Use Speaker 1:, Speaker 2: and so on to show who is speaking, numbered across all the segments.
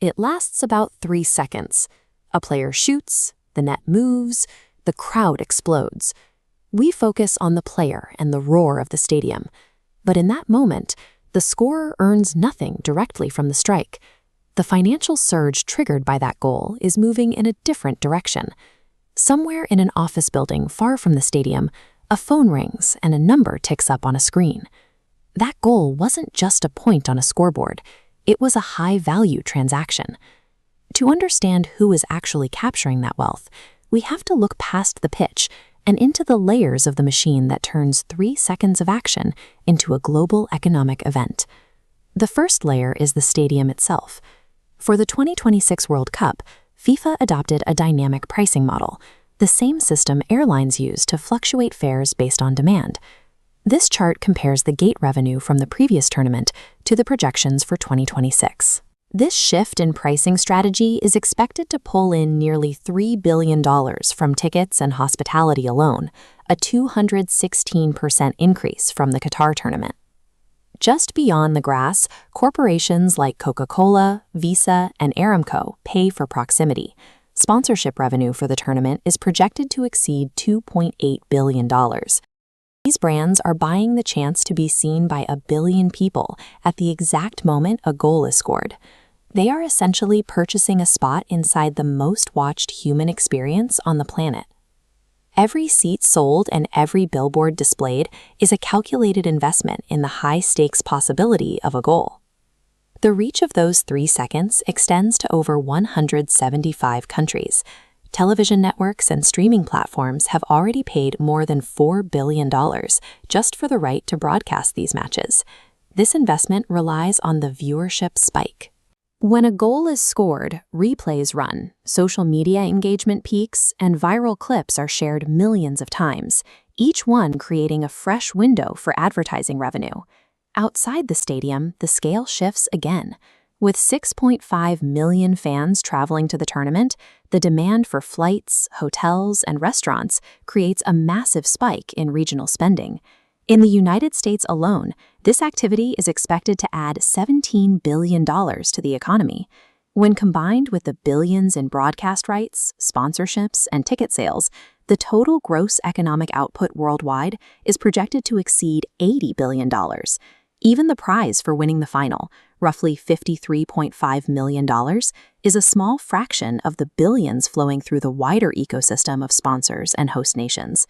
Speaker 1: it lasts about 3 seconds. A player shoots, the net moves, the crowd explodes. We focus on the player and the roar of the stadium. But in that moment, the scorer earns nothing directly from the strike. The financial surge triggered by that goal is moving in a different direction. Somewhere in an office building far from the stadium, a phone rings and a number ticks up on a screen. That goal wasn't just a point on a scoreboard. It was a high-value transaction. To understand who is actually capturing that wealth, we have to look past the pitch and into the layers of the machine that turns 3 seconds of action into a global economic event. The first layer is the stadium itself. For the 2026 World Cup, FIFA adopted a dynamic pricing model, the same system airlines use to fluctuate fares based on demand. This chart compares the gate revenue from the previous tournament to the projections for 2026. This shift in pricing strategy is expected to pull in nearly $3 billion from tickets and hospitality alone, a 216% increase from the Qatar tournament. Just beyond the grass, corporations like Coca-Cola, Visa, and Aramco pay for proximity. Sponsorship revenue for the tournament is projected to exceed $2.8 billion. These brands are buying the chance to be seen by 1 billion people at the exact moment a goal is scored. They are essentially purchasing a spot inside the most watched human experience on the planet. Every seat sold and every billboard displayed is a calculated investment in the high-stakes possibility of a goal. The reach of those 3 seconds extends to over 175 countries. Television networks and streaming platforms have already paid more than $4 billion just for the right to broadcast these matches. This investment relies on the viewership spike. When a goal is scored, replays run, social media engagement peaks, and viral clips are shared millions of times, each one creating a fresh window for advertising revenue. Outside the stadium, the scale shifts again. With 6.5 million fans traveling to the tournament, the demand for flights, hotels, and restaurants creates a massive spike in regional spending. In the United States alone, this activity is expected to add $17 billion to the economy. When combined with the billions in broadcast rights, sponsorships, and ticket sales, the total gross economic output worldwide is projected to exceed $80 billion. Even the prize for winning the final, roughly $53.5 million, is a small fraction of the billions flowing through the wider ecosystem of sponsors and host nations.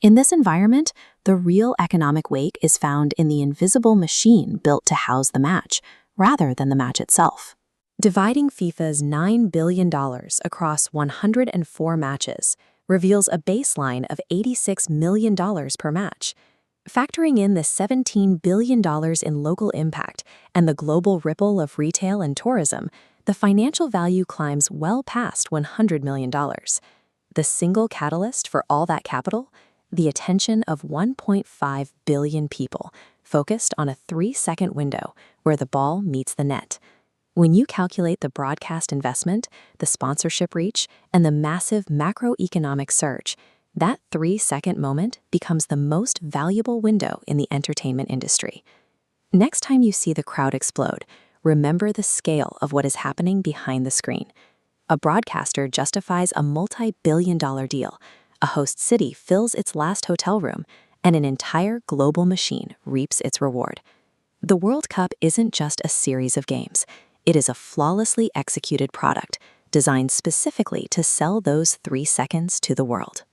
Speaker 1: In this environment, the real economic weight is found in the invisible machine built to house the match, rather than the match itself. Dividing FIFA's $9 billion across 104 matches reveals a baseline of $86 million per match. Factoring in the $17 billion in local impact and the global ripple of retail and tourism, the financial value climbs well past $100 million. The single catalyst for all that capital? The attention of 1.5 billion people, focused on a 3-second window where the ball meets the net. When you calculate the broadcast investment, the sponsorship reach, and the massive macroeconomic surge, that 3-second moment becomes the most valuable window in the entertainment industry. Next time you see the crowd explode, remember the scale of what is happening behind the screen. A broadcaster justifies a multi-billion-dollar deal. A host city fills its last hotel room, and an entire global machine reaps its reward. The World Cup isn't just a series of games. It is a flawlessly executed product designed specifically to sell those 3 seconds to the world.